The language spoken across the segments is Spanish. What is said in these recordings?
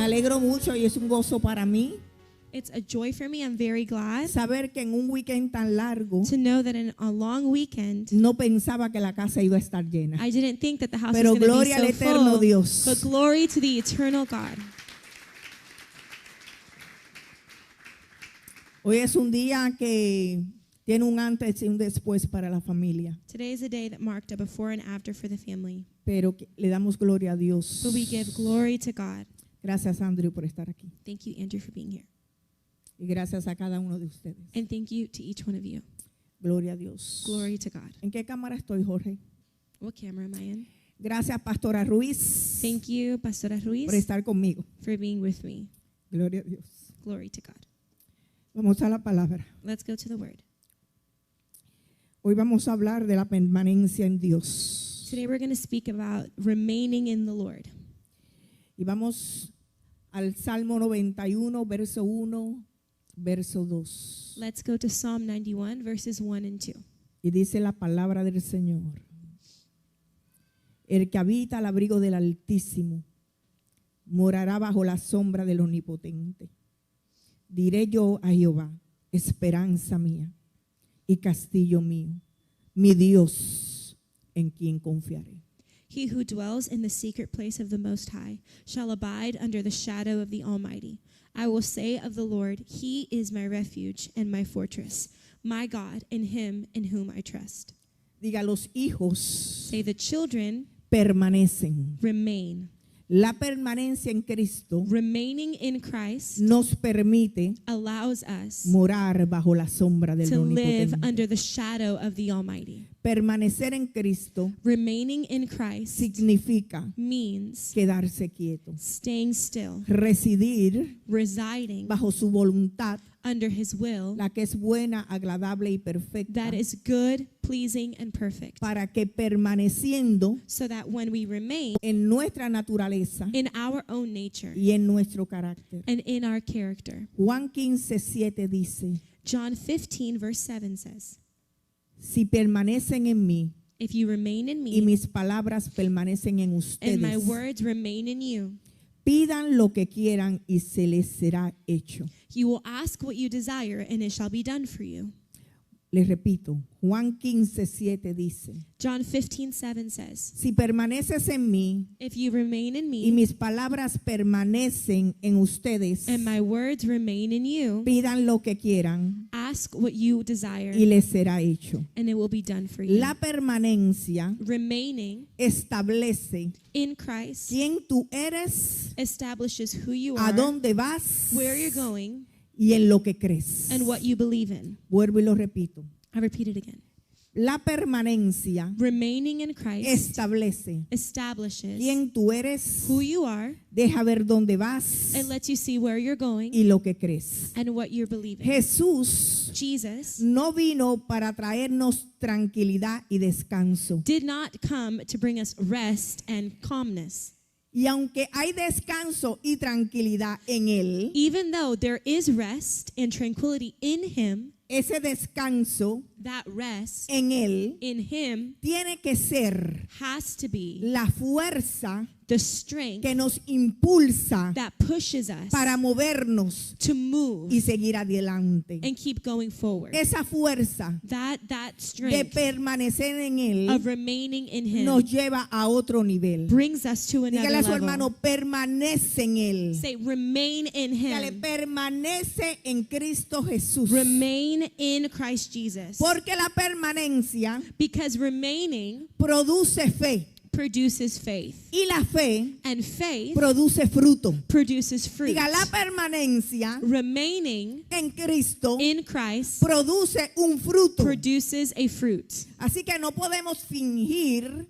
Me alegro mucho y es un gozo para mí It's a joy for me. I'm very glad saber que en un weekend tan largo to know that in a long weekend, no pensaba que la casa iba a estar llena. I didn't think that the house Pero was going to gloria al be so eterno full. Dios. But glory to the eternal God. Hoy es un día que tiene un antes y un después para la familia, Today is a day that marked a before and after for the family. pero le damos gloria a Dios. But we give glory to God. Gracias, Andrew, por estar aquí. Thank you, Andrew, for being here. Y gracias a cada uno de ustedes. And thank you to each one of you. Gloria a Dios. Glory to God. ¿En qué cámara estoy, Jorge? What camera am I in? Gracias, Pastora Ruiz, Thank you, Pastora Ruiz, por estar conmigo. for being with me. Gloria a Dios. Glory to God. Vamos a la palabra. Let's go to the word. Hoy vamos a hablar de la permanencia en Dios. Today we're going to speak about remaining in the Lord. Y vamos al Salmo 91, verso 1, verso 2. Let's go to Psalm 91, verses 1 and 2. Y dice la palabra del Señor. El que habita al abrigo del Altísimo morará bajo la sombra del Omnipotente. Diré yo a Jehová, esperanza mía y castillo mío, mi Dios, en quien confiaré. He who dwells in the secret place of the Most High shall abide under the shadow of the Almighty. I will say of the Lord, He is my refuge and my fortress, my God, in Him in whom I trust. Diga, los hijos Say the children permanecen. remain. La permanencia en Cristo Remaining in Christ nos permite allows us morar bajo la sombra del to live Omnipotente. under the shadow of the Almighty. Permanecer en Cristo Remaining in Christ significa means quedarse quieto, staying still, residir residing bajo su voluntad, under His will, la que es buena, agradable y perfecta, that is good, pleasing, and perfect, para que permaneciendo so that when we remain en nuestra naturaleza in our own nature y en nuestro carácter. and in our character. Juan 15:7 dice, John 15, verse 7 says, si permanecen en mí if you remain in y me mis palabras permanecen en and my ustedes, words remain in you, pidan lo que quieran y se les será hecho. you will ask what you desire and it shall be done for you. Les repito, Juan 15:7 dice, John 15, 7 says, si permaneces en mí if you remain in y me mis palabras permanecen en ustedes, and my words remain in you, pidan lo que quieran ask what you desire y les será hecho. and it will be done for you. La permanencia Remaining establece in Christ quién tú eres, establishes who you a are, dónde vas where you're going, y en lo que crees. and what you believe in. Vuelvo y lo repito. I repeat it again. La permanencia Remaining in Christ establece establishes quién tú eres, who you are deja ver dónde vas and lets you see where you're going y lo que crees. and what you're believing. Jesús Jesus no vino para traernos tranquilidad y descanso. did not come to bring us rest and calmness. Y aunque hay descanso y tranquilidad en Él, Even though there is rest and tranquility in Him, ese descanso that rest en Él in Him tiene que ser has to be la fuerza the strength que nos impulsa that pushes us para movernos to move y seguir adelante. and keep going forward. Esa fuerza That de strength permanecer en Él of remaining in Him nos lleva a otro nivel. brings us to another Dígale a su level. hermano, permanece en Él. Say, remain in Dígale, Him. permanece en Cristo Jesús. Remain in Christ Jesus. Porque la permanencia Because remaining produce fe produces faith. y la fe And faith produce fruto. produces fruit. Diga, la permanencia Remaining en Cristo in Christ produce un fruto. produces a fruit. Así que no podemos fingir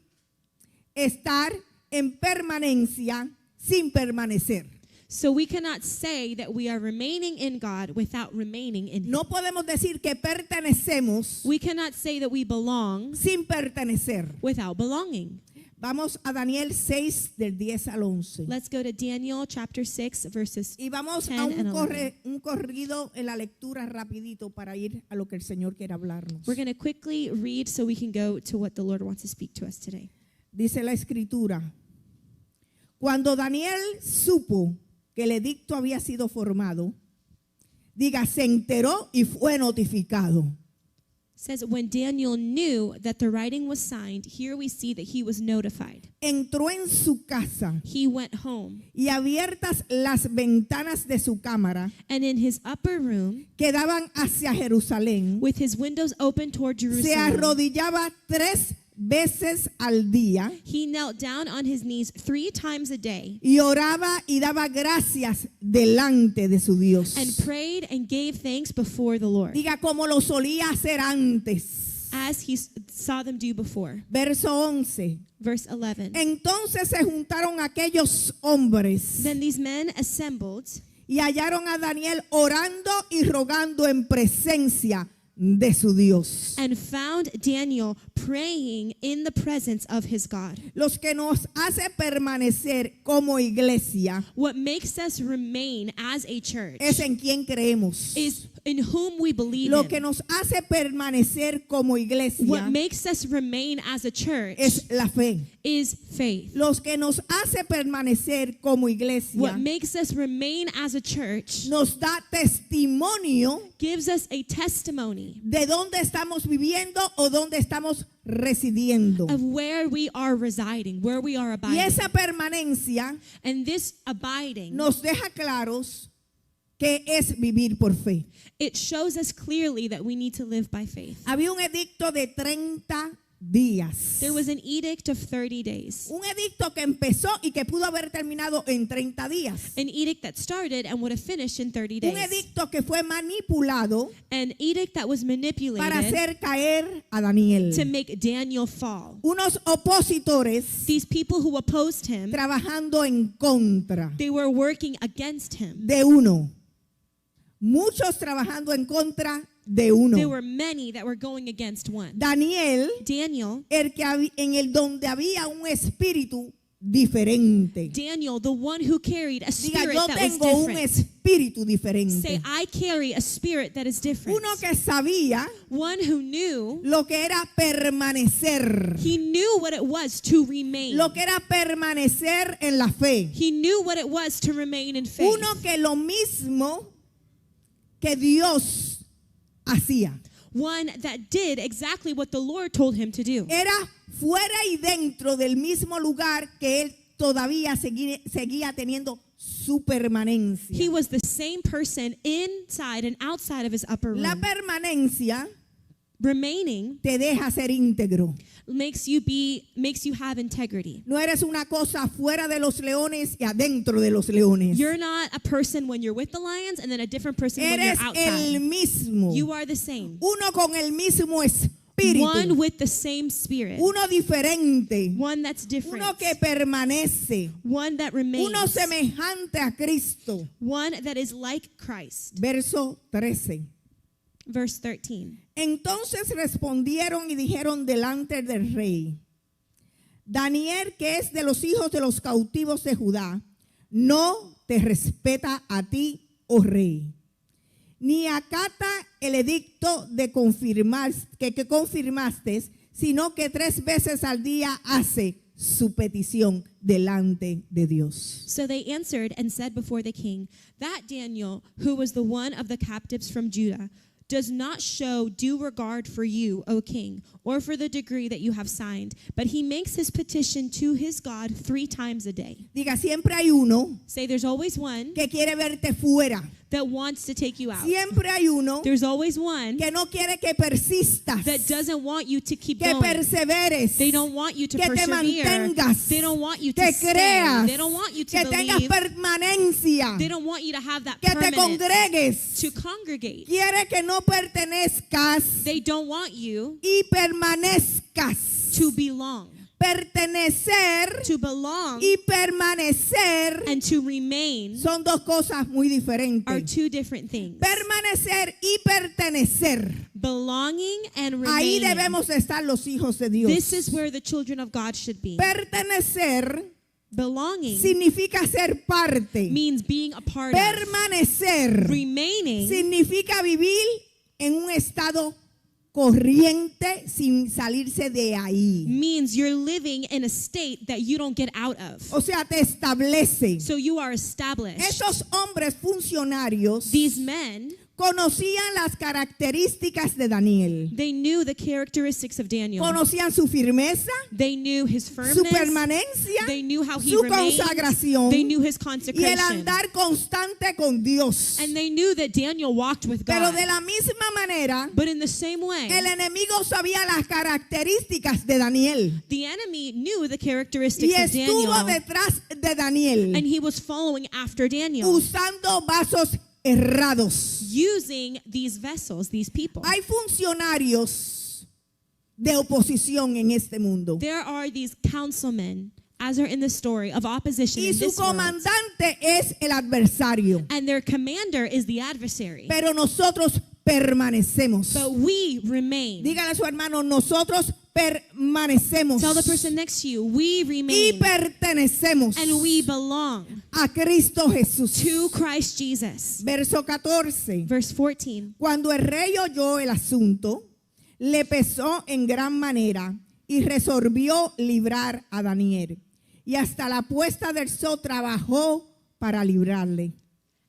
estar en permanencia sin permanecer. So we cannot say that we are remaining in God without remaining in Him. No podemos decir que pertenecemos We cannot say that we belong sin pertenecer. without belonging. Vamos a Daniel 6 del 10 al 11. Let's go to Daniel chapter 6 verses Y vamos 10 a and 11. un corrido en la lectura rapidito para ir a lo que el Señor quiere hablarnos. We're going to quickly read so we can go to what the Lord wants to speak to us today. Dice la escritura, cuando Daniel supo que el edicto había sido formado, diga, se enteró y fue notificado. Says when Daniel knew that the writing was signed, here we see that he was notified. Entró en su casa He went home, y abiertas las ventanas de su cámara and in his upper room, que daban hacia Jerusalén, with his windows open toward se Jerusalem, arrodillaba 3 veces al día he knelt down on his knees 3 times a day y oraba y daba gracias delante de su Dios. and prayed and gave thanks before the Lord, Diga, como lo solía hacer antes. as he saw them do before. Verso 11. Verse 11. Entonces se juntaron aquellos hombres Then these men assembled y hallaron a Daniel orando y rogando en presencia de su Dios. and found Daniel praying in the presence of his God. Los que nos hace permanecer como iglesia What makes us remain as a church es en quien creemos. is in whom we believe Lo que in. nos hace permanecer como What iglesia makes us remain as a church es la fe. is faith. Los que nos hace permanecer como iglesia What makes us remain as a church nos da testimonio gives us a testimony de dónde estamos viviendo o dónde estamos residiendo. of where we are residing, where we are Y abiding. esa permanencia And this abiding, nos deja claros que es vivir por fe. it shows us clearly that we need to live by faith. Había un edicto de 30 días. There was an edict of 30 days. Un edicto que empezó y que pudo haber terminado en 30 días. An edict that started and would have finished in 30 Un days. edicto que fue manipulado An edict that was para manipulated hacer caer a Daniel. to make Daniel fall. Unos opositores These people who opposed him, trabajando en contra they were working against him. de uno. Muchos trabajando en contra de uno. There were many that were going against one. Daniel, Daniel, en el donde había un espíritu diferente. Daniel, the one who carried a Diga, spirit yo that was tengo un different. espíritu Say, diferente. I carry a spirit that is different. Uno que sabía One who knew, lo que era permanecer. he knew what it was to remain. Lo que era permanecer en la fe. He knew what it was to remain in faith. Uno que lo mismo que Dios hacía. One that did exactly what the Lord told him to do. Era fuera y dentro del mismo lugar que él todavía seguía teniendo su permanencia. He was the same person inside and outside of his upper La room. permanencia Remaining te deja ser íntegro. makes you have integrity. No eres una cosa fuera de los leones y adentro de los leones. You're not a person when you're with the lions and then a different person when you're Eres el outside. mismo. You are the same. Uno con el mismo espíritu. One with the same spirit. Uno diferente. One that's different. Uno que permanece. One that remains. Uno semejante a Cristo. One that is like Christ. Verso 13. Verse 13. Entonces respondieron y dijeron delante del rey: Daniel, que es de los hijos de los cautivos de Judá, no te respeta a ti, oh rey, ni acata el edicto de que confirmaste, sino que 3 veces al día hace su petición delante de Dios. So they answered and said before the king, that Daniel, who was the one of the captives from Judah, does not show due regard for you, O king, or for the decree that you have signed, but he makes his petition to his God 3 times a day. Diga, siempre hay uno Say, there's always one que quiere verte fuera. that wants to take you out. Siempre hay uno There's always one que no quiere que persistas, that doesn't want you to keep que going. perseveres, They don't want you to que te persevere. mantengas, They don't want you to que stay. creas, They don't want you to que tengas believe. permanencia, They don't want you to have that que te permanence congregues. to congregate. Quiere que no pertenezcas They don't want you y permanezcas. to belong. Pertenecer To belong y permanecer and to remain son dos cosas muy are diferentes. 2 different things. Permanecer y pertenecer. Belonging and Ahí remaining. debemos estar los hijos de Dios. This is where the children of God should be. Pertenecer Belonging significa ser parte. means being a part of. Permanecer Remaining significa vivir en un estado corriente sin salirse de ahí. means you're living in a state that you don't get out of. O sea, te establece. So you are established. Esos hombres funcionarios These men, conocían las características de Daniel. they knew the characteristics of Daniel. Conocían su firmeza, They knew his su firmness. permanencia, They knew how he su remained. consagración They knew his y el consecration. andar constante con Dios. And they knew that Daniel walked with Pero God. de la misma manera, But in the same way, el enemigo sabía las características de Daniel the enemy knew the y characteristics of estuvo Daniel. detrás de Daniel And he was following after Daniel, usando vasos errados. using these vessels, these people. Hay funcionarios de oposición en este mundo There are these councilmen, as are in the story, of opposition y in su this world. comandante es el adversario, And their commander is the adversary. pero nosotros permanecemos. But we remain. Dígale a su hermano, nosotros permanecemos Tell the person next to you, we y remain. pertenecemos And we belong a Cristo Jesús. to Christ Jesus. Verso 14. Verse 14. Cuando el rey oyó el asunto, le pesó en gran manera y resolvió librar a Daniel. Y hasta la puesta del sol trabajó para librarle.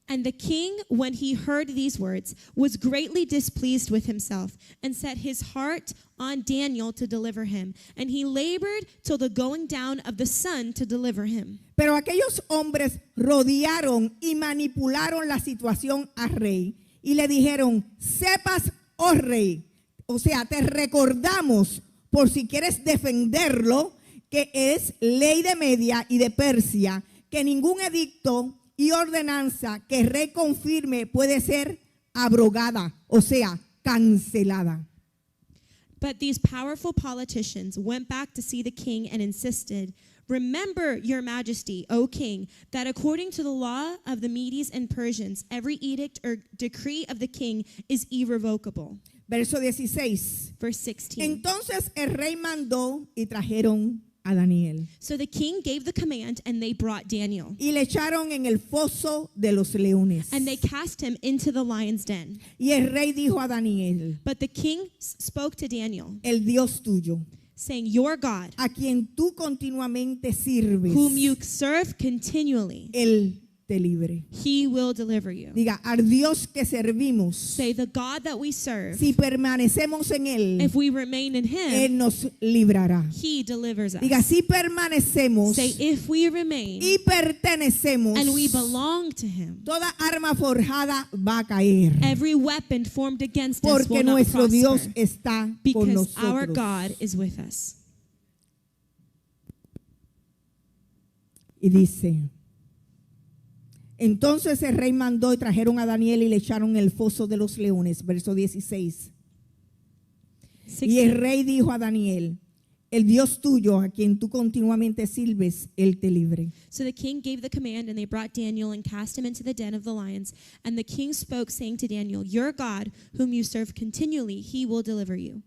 And the king, when he heard these words, was greatly displeased with himself, and set his heart on Daniel to deliver him. And he labored till the going down of the sun to deliver him. Pero aquellos hombres rodearon y manipularon la situación al rey y le dijeron, sepas, oh rey, o sea, te recordamos por si quieres defenderlo, que es ley de Media y de Persia, que ningún edicto y ordenanza que el rey confirme puede ser abrogada, o sea, cancelada. But these powerful politicians went back to see the king and insisted, remember, your majesty, O king, that according to the law of the Medes and Persians, every edict or decree of the king is irrevocable. Verso 16. Verse 16. Entonces el rey mandó y trajeron a Daniel So the king gave the command, and they brought Daniel. y le echaron en el foso de los leones. And they cast him into the lion's den. Y el rey dijo a Daniel, But the king spoke to Daniel, el Dios tuyo, saying, your God, a quien tú continuamente sirves, whom you serve continually, él te libre. he will deliver you. Diga, al Dios que servimos, Say, the God that we serve, si permanecemos en él, if we remain in him, él nos librará. he delivers us. Diga, si permanecemos Say, if we remain y pertenecemos, and we belong to him, toda arma forjada va a caer. every weapon formed against us will Porque not nuestro Dios prosper, está con because our nosotros. God is with us. Y dice, entonces el rey mandó y trajeron a Daniel y le echaron en el foso de los leones. Verso 16. Y el rey dijo a Daniel, el Dios tuyo, a quien tú continuamente sirves, él te libre. So the king gave the command, and they brought Daniel and cast him into the den of the lions. And the king spoke, saying to Daniel, your God, whom you serve continually, he will deliver you.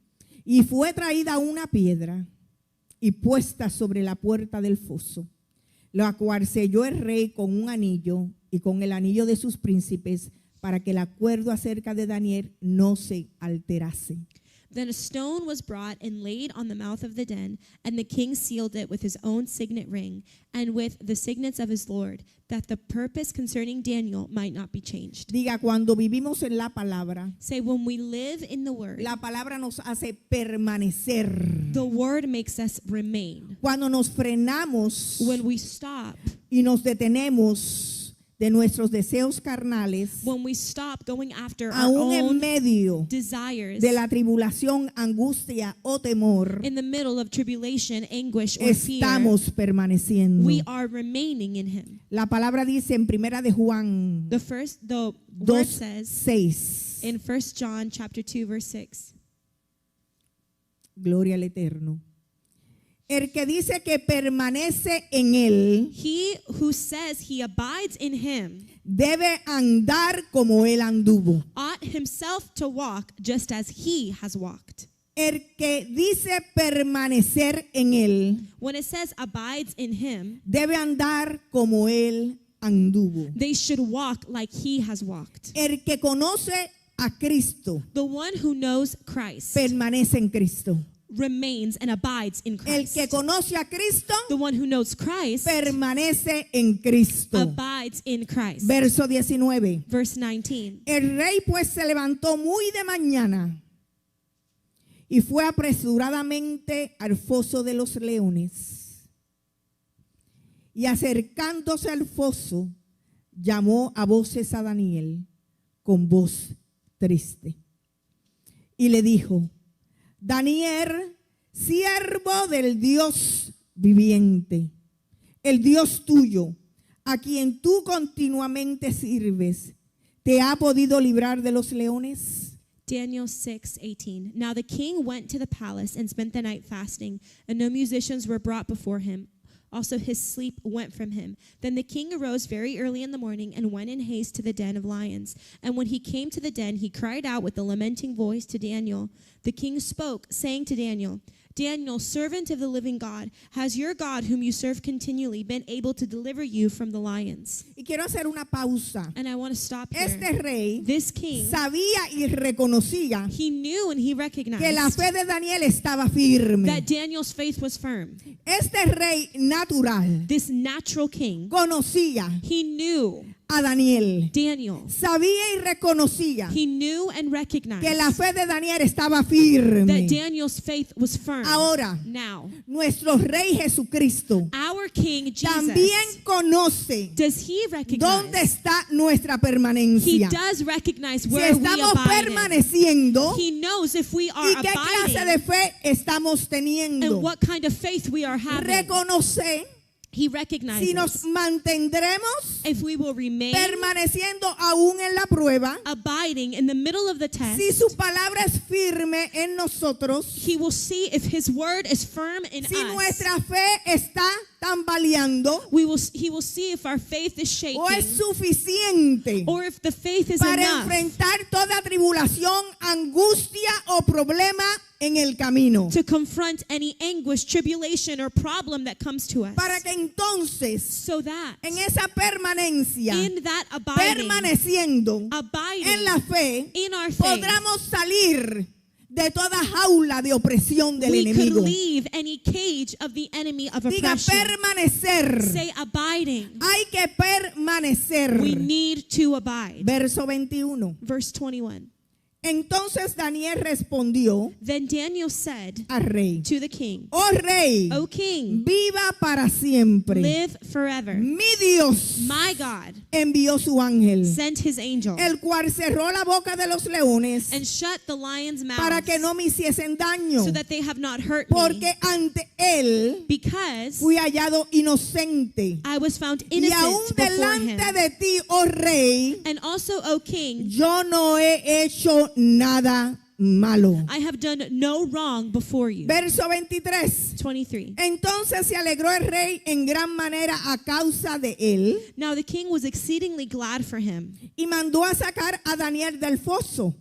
Y fue traída una piedra y puesta sobre la puerta del foso, la cual selló el rey con un anillo y con el anillo de sus príncipes, para que el acuerdo acerca de Daniel no se alterase. Then a stone was brought and laid on the mouth of the den, and the king sealed it with his own signet ring and with the signets of his Lord, that the purpose concerning Daniel might not be changed. Diga, cuando vivimos en la palabra, Say, when we live in the word, la palabra nos hace permanecer. the word makes us remain. Cuando nos frenamos When we stop, y nos detenemos de nuestros deseos carnales, when we stop going after our aún en own medio desires, de la tribulación, angustia o temor, in the middle of tribulation, anguish, or fear, estamos permaneciendo. we are remaining in him. La palabra dice en Primera de Juan The word says 2:6. in 1 John chapter 2 verse 6. Gloria al Eterno. El que dice que permanece en él He who says he abides in him debe andar como él anduvo. ought himself to walk just as he has walked. El que dice permanecer en él When it says abides in him, debe andar como él anduvo. they should walk like he has walked. El que conoce a Cristo The one who knows Christ permanece en Cristo. remains and abides in El Christ. que conoce a Cristo The one who knows Christ permanece en Cristo. abides in Christ. Verso 19. Verse 19. El rey pues se levantó muy de mañana y fue apresuradamente al foso de los leones. Y acercándose al foso, llamó a voces a Daniel con voz triste. Y le dijo: Daniel, siervo del Dios viviente, el Dios tuyo, a quien tú continuamente sirves, ¿te ha podido librar de los leones? Daniel 6:18. Now the king went to the palace and spent the night fasting, and no musicians were brought before him. Also his sleep went from him. Then the king arose very early in the morning and went in haste to the den of lions. And when he came to the den, he cried out with a lamenting voice to Daniel. The king spoke, saying to Daniel, Daniel, servant of the living God, has your God, whom you serve continually, been able to deliver you from the lions? Y quiero hacer una pausa. And I want to stop here. Este rey This king, sabía y reconocía he knew and he que la recognized fe de Daniel estaba firme. that Daniel's faith was firm. Este rey natural This natural king, conocía he knew a Daniel. Daniel. Sabía y reconocía He knew and recognized que la fe de Daniel estaba firme. that Daniel's faith was firm. Ahora, Now, nuestro rey Jesucristo our King también Jesus, conoce does he dónde recognize? está nuestra He permanencia. does recognize Si where we estamos abide in. permaneciendo He knows if we are y qué clase de abiding fe estamos teniendo. and what kind of faith we are having. Reconoce He si nos recognizes mantendremos if we will remain permaneciendo aún en la prueba, abiding in the middle of the test. si su palabra es firme en nosotros, He will see if his word is firm in si us. nuestra fe está tambaleando He will see if our faith is shaking o es suficiente or if the faith is para enough enfrentar toda tribulación, angustia o problema en el camino. to confront any anguish, tribulation, or problem that comes to us. Para que entonces So that en esa permanencia, in that abiding permaneciendo en la fe, in our faith, podamos salir de toda jaula de opresión del we could enemigo. leave any cage of the enemy of Diga oppression. permanecer. Say abiding. Hay que permanecer. We need to abide. Verso 21. Verse 21. Entonces Daniel respondió Then Daniel said al rey: to the king, Oh rey, O king, viva para siempre. live forever. Mi Dios My God envió su ángel, sent his angel el cual cerró la boca de los leones and shut the lions' para mouths que no me hiciesen daño, so that they have not hurt me, porque ante él because fui hallado inocente. I was found Y aún innocent before him. delante de ti, oh rey, And also, O king, yo no he hecho nada malo. I have done no wrong before you. Verso 23. 23. Entonces se alegró el rey en gran manera a causa de él Now the king was exceedingly glad for him y mandó a sacar a Daniel del foso.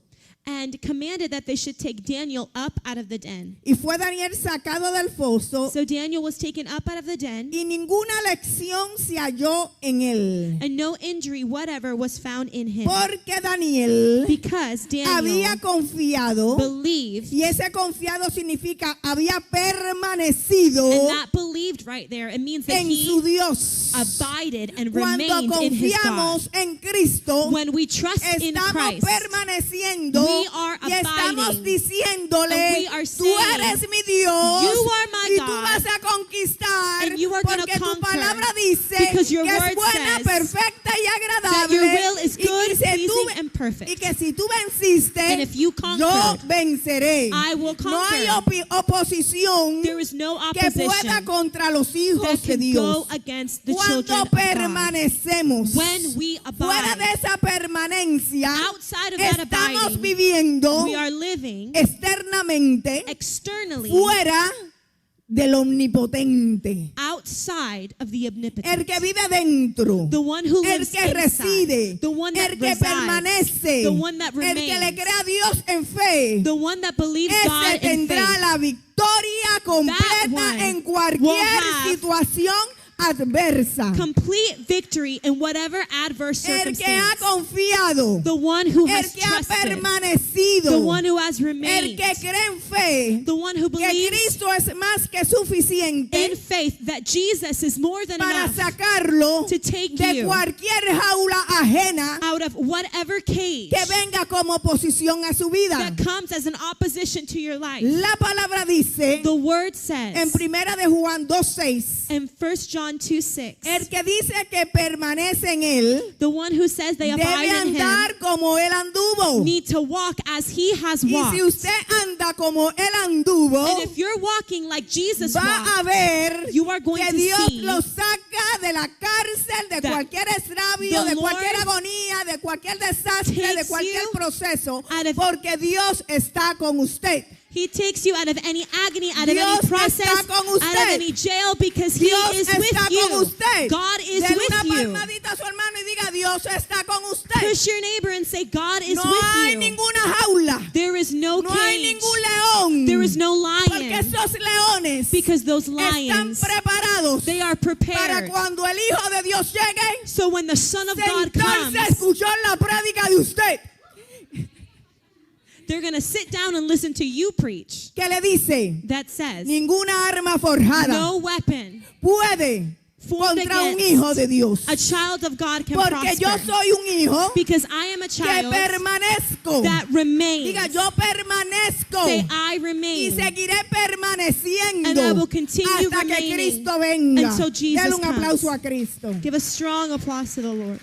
and commanded that they should take Daniel up out of the den. Y fue Daniel sacado del foso So Daniel was taken up out of the den, y ninguna lección se halló en él. and no injury whatever was found in him. Porque Daniel Because Daniel había confiado, believed, y ese confiado significa había permanecido and that believed right there, it means that en su he Dios. abided and Cuando remained in his God. confiamos en Cristo, When we trust in estamos Christ, permaneciendo we are y estamos abiding. diciéndole: And we are tú saying, eres mi Dios you are my y tú God, vas a conquistar and you are gonna porque tu conquer, palabra dice because your que es word buena, says perfecta y that agradable your will is y good, que si pleasing, tú- and perfect. y que si tú venciste, And if you yo conquered, venceré. I will No hay conquer. oposición There is no que pueda opposition contra los that hijos de can Dios. go against the children Cuando of God. permanecemos When we fuera de abide, esa permanencia, outside of that estamos abiding, viviendo we are living externamente externally fuera del omnipotente. outside of the El omnipotent. que vive dentro, The one who el lives que reside, inside, the one that el que resides, permanece, the one that el que le remains, cree a Dios en fe, the one that believes ese God in tendrá faith. la victoria completa one en will cualquier have situación adversa. Complete victory in whatever adverse El que ha circumstance. confiado. The one who El has que ha trusted. permanecido. The one who has El remained. que cree en fe. The one who Que believes Cristo es más que suficiente in faith that Jesus is more than para enough sacarlo to take de you cualquier jaula ajena out of whatever cage que venga como oposición a su vida. that comes as an opposition to your life. La palabra dice The word en says Primera de Juan 2:6, in 1 John 2:6, el que dice que permanece en él the one who says they debe abide in him andar como él anduvo. need to walk as he has Y walked. si usted anda como él anduvo, And if you're walking like Jesus va a walked, ver you are going que to Dios see lo saca de la cárcel, de that cualquier extravío, the de cualquier Lord agonía, de cualquier desastre, de takes cualquier you proceso, out of- porque Dios está con usted. he takes you out of any agony, out of Dios any process, está con out of usted. any jail, because he Dios is está with con you. usted. God is Dele with una you. palmadita a su hermano y diga, Dios está con usted. Push your neighbor and say, God is No with hay you. ninguna jaula. There is no No hay cage. ningún león. There is no Porque lion. esos leones Because those están lions, preparados they are para prepared. cuando el Hijo de Dios llegue, So when the Son of God sentarse a comes, escuchar la prédica de usted. they're going to sit down and listen to you preach. Que le dice, That says, ninguna arma forjada no weapon puede formed contra un against hijo de Dios. a child of God can Porque yo prosper. soy un hijo Because I am a que child permanezco. that remains. Diga, yo permanezco. Say, I Y remain. seguiré And I permaneciendo will continue hasta que remaining Cristo venga. until Jesus Dale un aplauso comes. a Cristo. Give a strong applause to the Lord.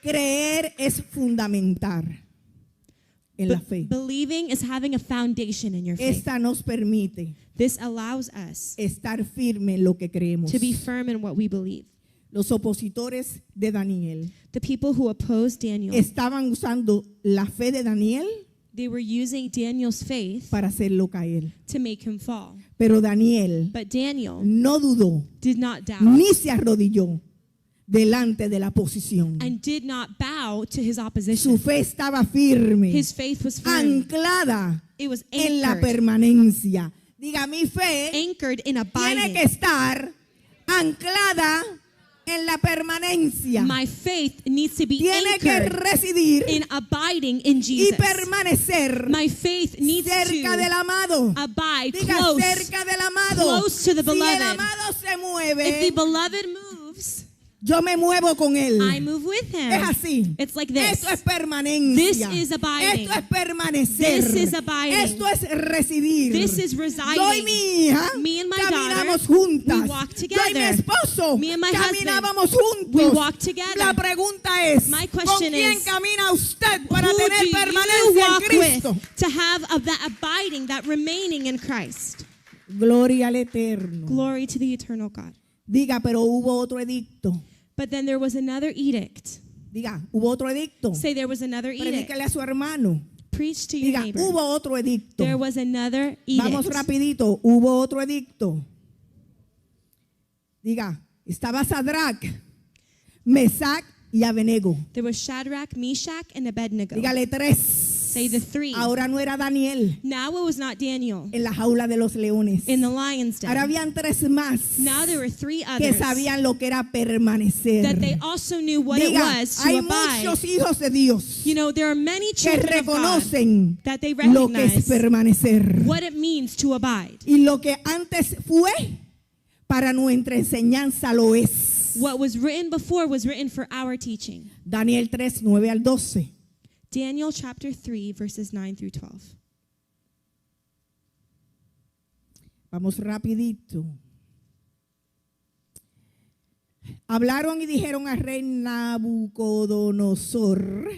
Creer es fundamental en la fe. Believing is having a foundation in your faith. Esta nos permite This allows us estar firme en lo que creemos. to be firm in what we believe. Los opositores de Daniel The people who opposed Daniel, estaban usando la fe de Daniel they were using Daniel's faith para hacerlo caer. to make him fall. Pero Daniel But Daniel no dudó did not doubt ni se arrodilló delante de la posición. and did not bow to his Su opposition. fe estaba firme, His faith was firm. anclada It was en la anchored, permanencia. Diga, mi fe anchored in tiene que abiding. estar anclada en la permanencia. My faith needs to be Tiene que anchored residir in abiding in y Jesus. permanecer My faith needs cerca del to amado. abide Diga, close. cerca del amado. close to the Si el beloved. amado se If the mueve, beloved moves, yo me muevo con él. I move with him. Es así. It's like this. Esto es permanencia. This is abiding. Esto es permanecer. This is abiding. Esto es residir. This is Yo y residing. mi hija Me and my caminamos daughter, juntas. we walk Yo y mi together. esposo Me and my caminábamos husband, juntos. we walk together. La pregunta es, My ¿con question quién is, camina usted para Who tener do you permanencia en walk Cristo? with to have of that abiding, that remaining in Christ? Gloria al Eterno. Glory to the eternal God. Diga, pero hubo otro edicto. But then there was another edict. Diga, hubo otro edicto. Say there was another edict. Predíquele a su hermano. Preach to your Diga, neighbor. hubo otro edicto. There was another Vamos edict. rapidito, hubo otro edicto. Diga, estaba Sadrach, Mesac y Abednego. There was Shadrach, Meshach, and Abednego. Dígale tres. Say the three. Ahora no era Daniel Now it was not Daniel en la jaula de los leones. in the lion's Ahora den. habían tres más Now there were three que others sabían lo que era permanecer. that they also knew what it Diga, was to hay abide. muchos hijos de Dios You know, there are many que children of God reconocen that they lo que es recognize permanecer. what it means to abide. Y lo que antes fue para nuestra enseñanza lo es. What was written before was written for our teaching. Daniel 3, 9 al 12. Daniel chapter 3, verses 9 through 12. Vamos rapidito. Hablaron y dijeron al rey Nabucodonosor,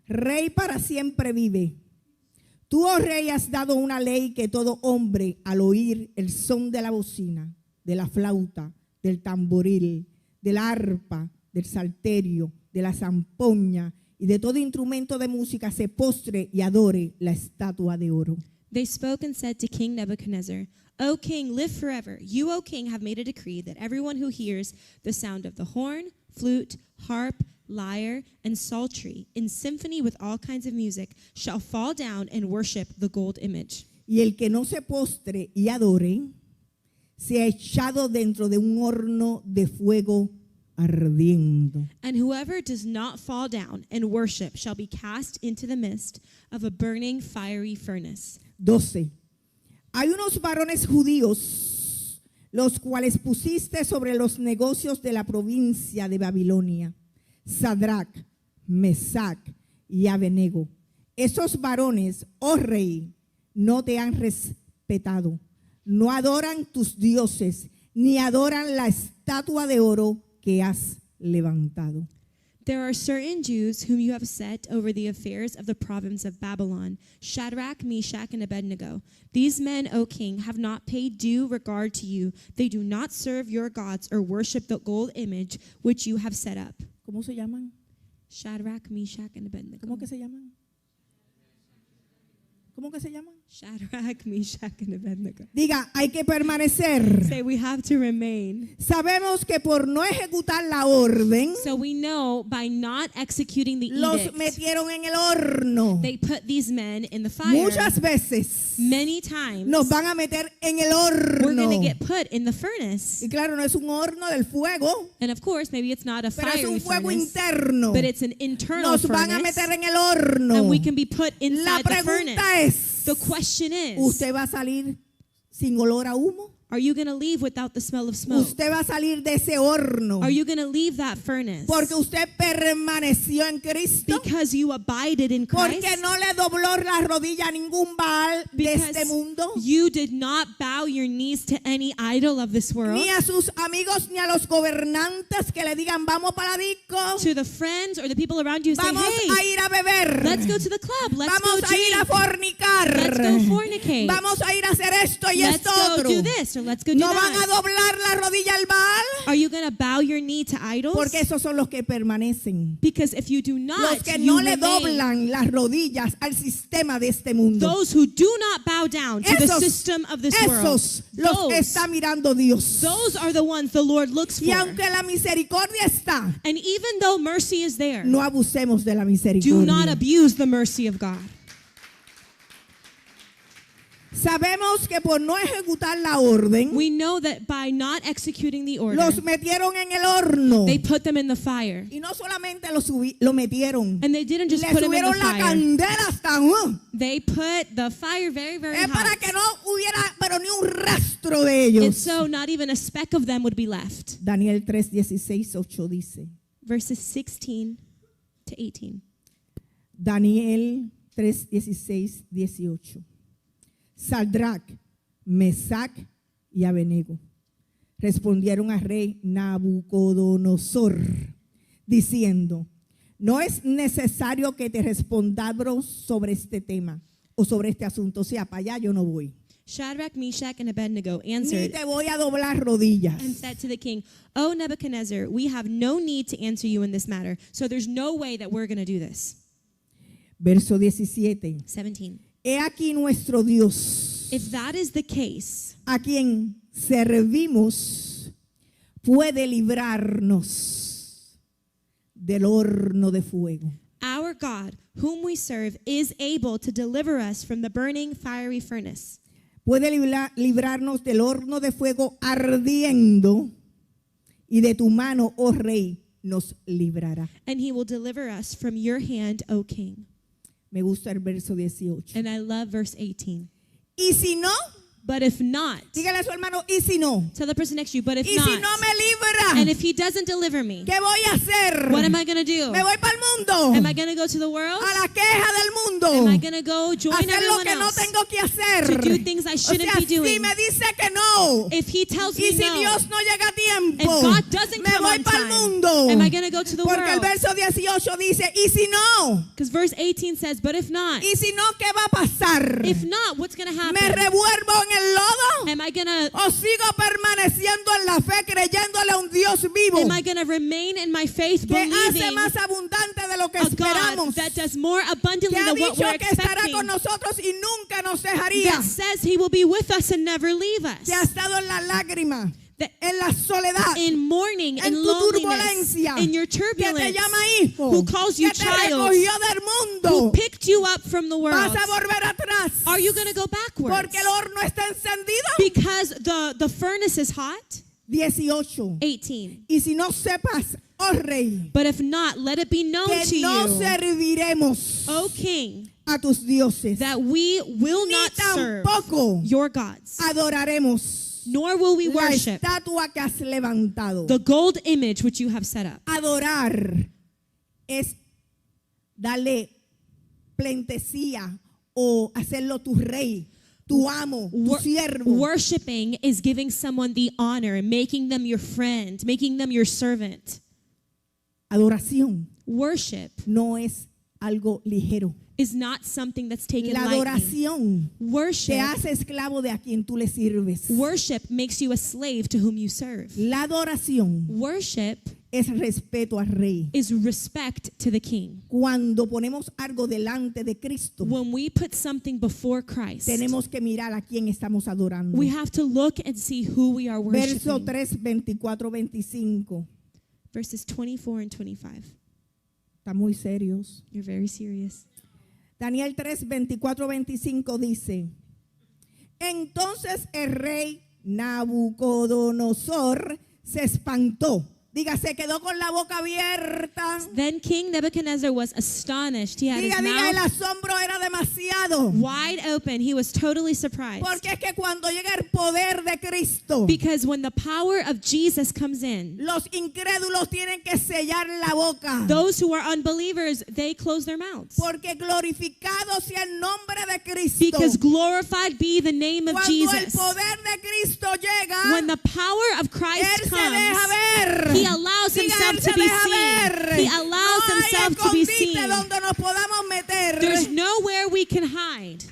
rey para siempre vive. Tú, oh rey, has dado una ley que todo hombre al oír el son de la bocina, de la flauta, del tamboril, de la arpa, del salterio, de la zampoña y de todo instrumento de música se postre y adore la estatua de oro. They spoke and said to King Nebuchadnezzar, O king, live forever. You, O king, have made a decree that everyone who hears the sound of the horn, flute, harp, lyre, and psaltery in symphony with all kinds of music shall fall down and worship the gold image. Y el que no se postre y adore, sea echado dentro de un horno de fuego ardiendo. And whoever does not fall down and worship shall be cast into the midst of a burning fiery furnace. 12. Hay unos varones judíos, los cuales pusiste sobre los negocios de la provincia de Babilonia, Sadrach, Mesac y Abednego. Esos varones, oh rey, no te han respetado, no adoran tus dioses, ni adoran la estatua de oro que has levantado. There are certain Jews whom you have set over the affairs of the province of Babylon, Shadrach, Meshach, and Abednego. These men, O king, have not paid due regard to you. They do not serve your gods or worship the gold image which you have set up. ¿Cómo se llaman? Shadrach, Meshach, and Abednego. ¿Cómo que se llaman? ¿Cómo que se llaman? Shadrach, Meshach, and Abednego. Diga, hay que permanecer. Say we have to remain. Sabemos que por no ejecutar la orden, So we know by not executing the los edict, metieron en el horno. they put these men in the fire. Muchas veces Many times nos van a meter en el we're horno. going to get put in the furnace. Y claro, no es un horno del fuego, And of course, maybe it's not a pero es fiery un fuego furnace, interno. but it's an internal Nos van a furnace, meter en el horno. and we can be put La inside the furnace. pregunta es, The question is, ¿usted va a salir sin olor a humo? are you going to leave without the smell of smoke? ¿Usted va a salir de ese horno Are you going to leave that furnace porque usted permaneció en Cristo? because you abided in Christ? Porque no le dobló la rodilla a ningún Baal de Because este mundo, you did not bow your knees to any idol of this world, ni a sus amigos ni a los gobernantes que le digan vamos para la disco, to the friends or the people around you who say, vamos a hey, ir a beber, let's go to the club, let's vamos go a ir a drink, fornicar, let's go fornicate, vamos a ir a hacer esto y let's esto go otro. do this or let's go do ¿No van a that. doblar la rodilla al Baal? Are you going to bow your knee to idols? Porque esos son los que permanecen. Because if you do not, Los que you no le remain. doblan las rodillas al sistema de este mundo. Those who do not bow down to the Esos- system of this world. Esos los Those, está mirando Dios. those are the ones the Lord looks Y for. aunque la misericordia está, And even though mercy is there, no abusemos de la do not misericordia. abuse the mercy of God. Sabemos que por no ejecutar la orden, We know that by not executing the order, los metieron en el horno. they put them in the fire. Y no solamente lo metieron, And they didn't just le put them in the subieron la fire. candela hasta They put the fire very, very es para hot. que no hubiera pero ni un rastro de And ellos. so not even a speck of them would be left. Daniel 3:16-8 dice. Verses 16 to 18. Daniel 3:16-18. Sadrach, Mesac y Abednego respondieron al rey Nabucodonosor diciendo: no es necesario que te respondamos sobre este tema o sobre este asunto. O sea, para allá yo no voy. Shadrach, Meshach, and Abednego Ni answered te voy a doblar rodillas. and said to the king, O Nebuchadnezzar, we have no need to answer you in this matter. So there's no way that we're going to do this. Verso 17. 17. He aquí nuestro Dios, If that is the case, a quien servimos, puede librarnos del horno de fuego. our God, whom we serve, is able to deliver us from the burning fiery furnace. Puede librarnos del horno de fuego ardiendo, y de tu mano, oh rey, nos librará. And he will deliver us from your hand, O king. Me gusta el verso 18. And I love verse 18. Y si no, But if not, dígale a su hermano, y si no, tell the person next to you, but if y si no not, me libra, and if he doesn't deliver me, ¿qué voy a hacer? what am I going to do? Me voy para el mundo, Am I going to go to the world? a la queja del mundo, Am I going to go join hacer lo everyone que no else tengo que hacer. to do things I O shouldn't sea, be doing? si me dice que no, If he tells y me si no, Dios no llega a tiempo, and God doesn't me come voy on para el time, mundo. am I going to go to the Porque el world? verso 18 dice, y si no, Because verse 18 says, but if not, y si no, ¿qué va a pasar? if not, what's going to ¿Me happen? revuelvo en el lodo? Am I going to ¿O sigo permaneciendo en la fe, creyéndole a un Dios vivo Am I going to remain in my faith, que hace believing más abundante de lo que a God esperamos? that does more abundantly Que ha than what dicho we're que estará expecting, con nosotros y nunca nos dejaría. that says he will be with us and never leave us, Que ha estado en la lágrima, that en la soledad, in mourning en and tu loneliness, turbulencia, in your que te turbulence, llama hijo, who calls you que te child, recogió del mundo, who picked you up from the world, vas a volver atrás. are you going to go backwards? Porque el horno está encendido. Because the furnace is hot? 18. 18. Y si no sepas, oh rey, But if not, let it be known to que no you, serviremos O king, a tus dioses, that we will ni not serve tampoco your gods, adoraremos nor will we la worship estatua que has levantado. the gold image which you have set up. Adorar es darle plentesía o hacerlo tu rey, tu amo, tu siervo. Worshipping is giving someone the honor, making them your friend, making them your servant. Adoración Worship no es algo ligero. is not something that's taken La lightly. adoración te Worship, hace esclavo de a quien tú le sirves. worship makes you a slave to whom you serve. La adoración Worship es respeto al rey. is respect to the king. Cuando ponemos algo delante de Cristo, When we put something before Christ, tenemos que mirar a quién estamos adorando. we have to look and see who we are Verso worshiping. 3, 24, 25. Verses 24 and 25. Está muy serios. You're very serious. Daniel 3, 24, 25 dice: entonces el rey Nabucodonosor se espantó. Diga, se quedó con la boca abierta. Then King Nebuchadnezzar was astonished. He had his Diga, el mouth asombro era demasiado. wide open. He was totally surprised. Porque es que cuando llega el poder de Cristo, Because when the power of Jesus comes in, los incrédulos tienen que sellar la boca. those who are unbelievers, they close their mouths. Porque glorificado sea el nombre de Cristo. Because glorified be the name of Cuando el Jesus. poder de Cristo llega, When the power of Él Christ se deja comes, ver. He allows Diga, himself Él se to be deja seen. ver. He allows No hay himself to be escondite seen. donde nos podamos meter There's nowhere we can hide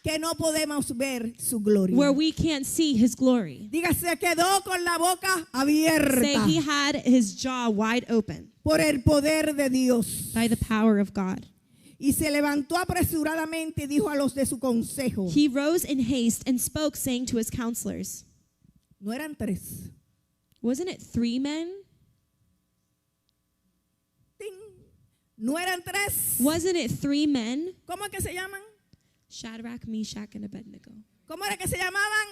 que no podemos ver su gloria. where we can't see his glory. Diga, se quedó con la boca Say abierta he had his jaw wide open por el poder de Dios. by the power of God. Y se levantó apresuradamente y dijo a los de su consejo. He rose in haste and spoke, saying to his counselors, No eran 3. wasn't it 3 men? Ting. No eran 3. Wasn't it 3 men? ¿Cómo es que se llaman? Shadrach, Meshach, and Abednego. ¿Cómo era que se llamaban?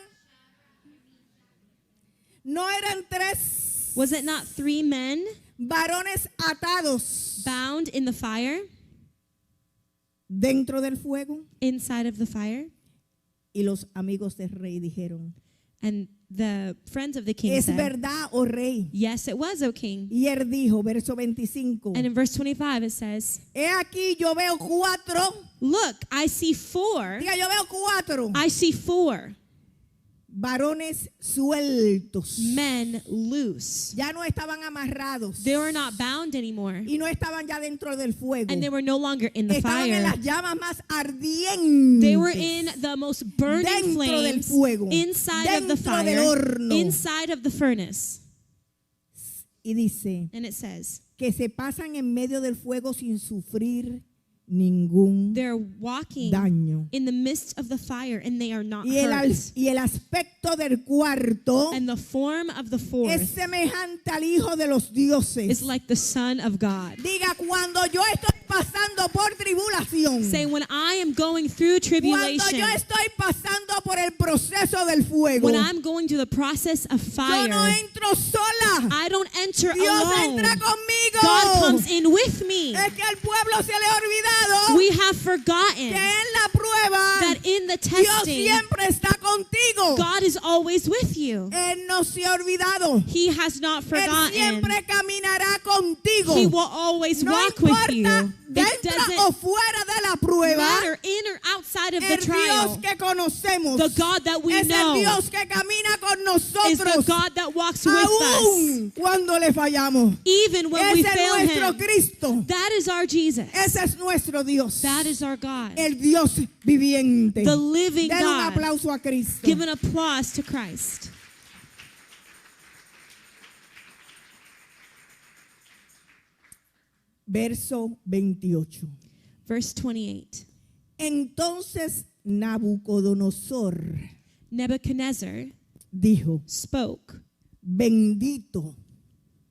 No eran 3 Was it not 3 men varones atados bound in the fire, dentro del fuego. inside of the fire? Y los amigos del rey dijeron: And the friends of the king es said, verdad, oh rey. yes, it was, O king. Y él dijo, verso 25: And in verse 25 it says, he aquí yo veo 4. look, I see 4. Diga, yo veo 4 I see 4 varones sueltos. men loose. Ya no estaban amarrados. They were not bound anymore. Y no estaban ya dentro del fuego. And they were no longer in the Estaban en fire. las llamas más ardientes. They were in the most burning Dentro del flames fuego. inside of the Dentro del fire, horno. inside of the furnace. Y dice And it says, que se pasan en medio del fuego sin sufrir ningún they're walking daño. in the midst of the fire and they are not Y hurt. el aspecto del cuarto And the form of the es fourth semejante al Hijo de los dioses. is like the Son of God. Diga, cuando yo estoy pasando por tribulación, Say, when I am going through cuando tribulation, yo estoy pasando por el proceso del fuego, when I'm going through the process of yo fire, no entro sola. I don't enter Dios alone. entra conmigo. God comes in with me. Es que al pueblo se le ha olvidado We have forgotten que en la prueba that in the Dios testing, siempre está contigo. God is always with you. Él no se ha olvidado. He has not Él forgotten. siempre caminará contigo. He will always No walk with importa you. It dentro o doesn't fuera de la prueba. matter in or outside of the El Dios trial. que conocemos The God that we es el know Dios que camina con is the nosotros God that walks with us. aún cuando le fallamos. Even when we Ese es fail nuestro him. Cristo. That is our Jesus. Ese es nuestro Dios. That is our God. El Dios viviente. The living Den un God. aplauso a Cristo. Give an applause to Christ. Verso 28. Verse 28. Entonces Nabucodonosor Nebuchadnezzar dijo: spoke, bendito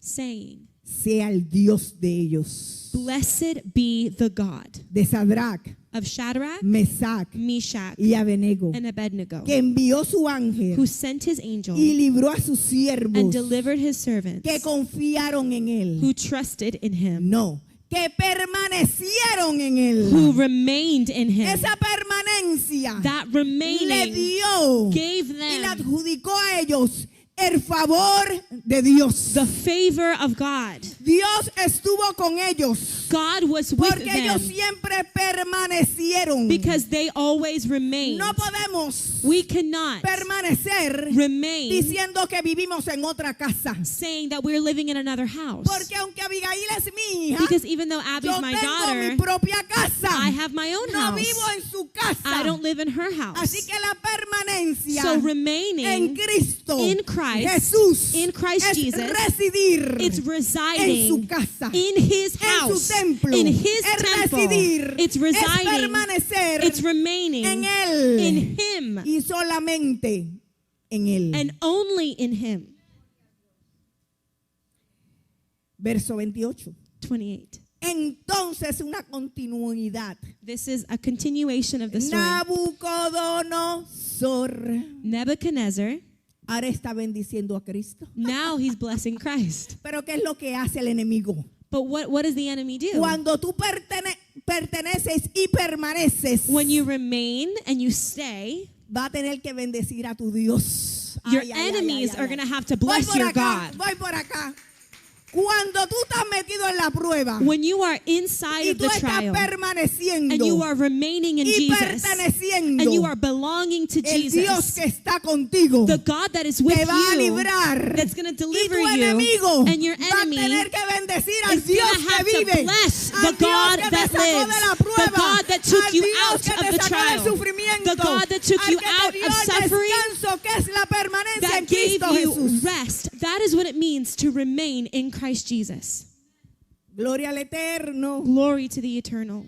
saying, sea el Dios de ellos. Blessed be the God De Sadrach, of Shadrach, Mesach Meshach, y Abednego, and Abednego, que envió su ángel who sent his angel y libró a sus and siervos delivered his servants que confiaron en él. who trusted in him, No, que permanecieron en who él. remained in him. Esa permanencia That le remaining dio gave y le them adjudicó a ellos el favor de Dios. the favor of God. Dios estuvo con ellos God was with porque ellos them siempre permanecieron. because they always remained. No podemos We cannot permanecer remain diciendo que vivimos en otra casa. saying that we're living in another house. Porque aunque Abigail es mi hija, Because even though Abby's yo my tengo mi daughter, propia casa. I have my own No vivo house. en su casa. I don't live in her house. Así que la permanencia So en remaining Cristo, in Christ, Jesús, in Christ es Jesus, residir it's en su residing casa, in his en house, su templo. in his Es temple. residir, It's es residing, permanecer it's remaining en Él in him y solamente en Él. and only in him. Verso 28. 28. Entonces una continuidad. This is a continuation of the story. Nabucodonosor Nebuchadnezzar, ahora está bendiciendo a Cristo. now he's blessing Christ. Pero ¿qué es lo que hace el enemigo? But what does the enemy do? Cuando tú perteneces y permaneces, When you remain and you stay, va a tener que bendecir a tu Dios. your Ay, ay, ay, enemies ay, ay, are ay. going to have to Voy bless por your acá, God. voy por acá. Cuando tú estás metido en la prueba When you are inside y of tú the estás trial permaneciendo and you are remaining in y Jesus perteneciendo, and you are belonging to el Dios Jesus, que está contigo the God that is with te va a you, librar that's going to y deliver tu you, enemigo and your va a enemy tener que bendecir al is Dios going to que have to vive, bless al the Dios God que te that sacó de la lives, the prueba, God that took al you Dios out que of te the sacó del trial, sufrimiento, the God that took al you que te out dio of el suffering, descanso que es la permanencia en that gave Cristo you Jesús. rest. That is what it means to remain in Christ Jesus. Gloria al Eterno. Glory to the eternal.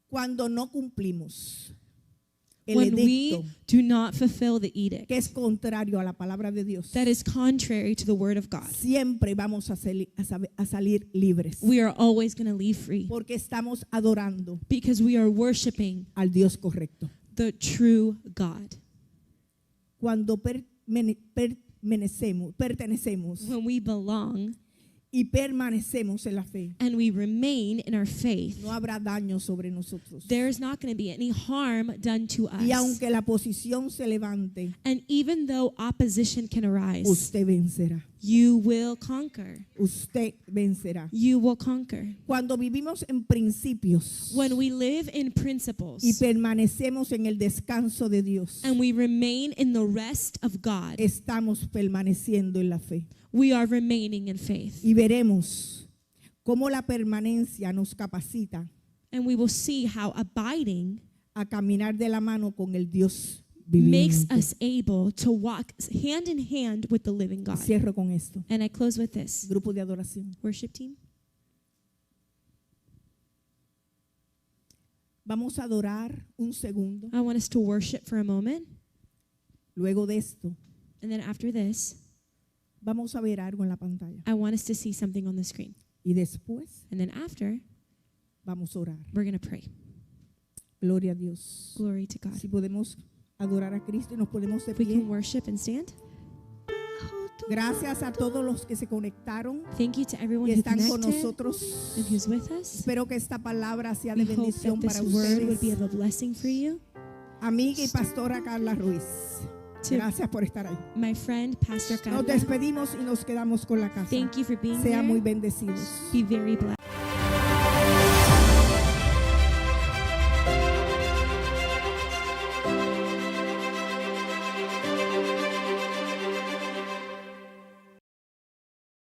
Cuando no cumplimos el When we edicto do not fulfill the edict que es contrario a la palabra de Dios, that is contrary to the word of God, siempre vamos a salir libres. we are always going to leave free Porque estamos adorando because we are worshiping al Dios correcto. the true God. Cuando pertenecemos When we belong y permanecemos en la fe, and we remain in our faith, no habrá daño sobre nosotros. there is not going to be any harm done to Y us. aunque la posición se levante, And even though opposition can arise, usted vencerá. you will conquer. Usted vencerá. You will conquer. Cuando vivimos en principios When we live in principles y permanecemos en el descanso de Dios, and we remain in the rest of God, estamos permaneciendo en la fe. we are remaining in faith. Y veremos cómo la permanencia nos capacita And we will see how abiding a caminar de la mano con el Dios makes viviente. us able to walk hand in hand with the living God. Cierro con esto. And I close with this. Grupo de adoración. Worship team, Vamos a adorar un segundo. I want us to worship for a moment. Luego de esto, And then after this, vamos a ver algo en la pantalla. I want us to see something on the screen. Y después And then after, vamos a orar. we're going to pray. Gloria a Dios. Glory to God. Si podemos adorar a Cristo y nos ponemos de We can pie. worship and stand. Gracias a todos los que se conectaron Thank you to everyone y who están con connected nosotros. and who's with us. Espero que esta palabra sea We de hope bendición that para this word would be ustedes. of a blessing for you. Amiga y pastora Carla Ruiz. To Gracias por estar ahí. my friend, Pastor Nos Carla, despedimos y nos quedamos con la casa. thank you for being Sean muy here. bendecidos. Be very blessed.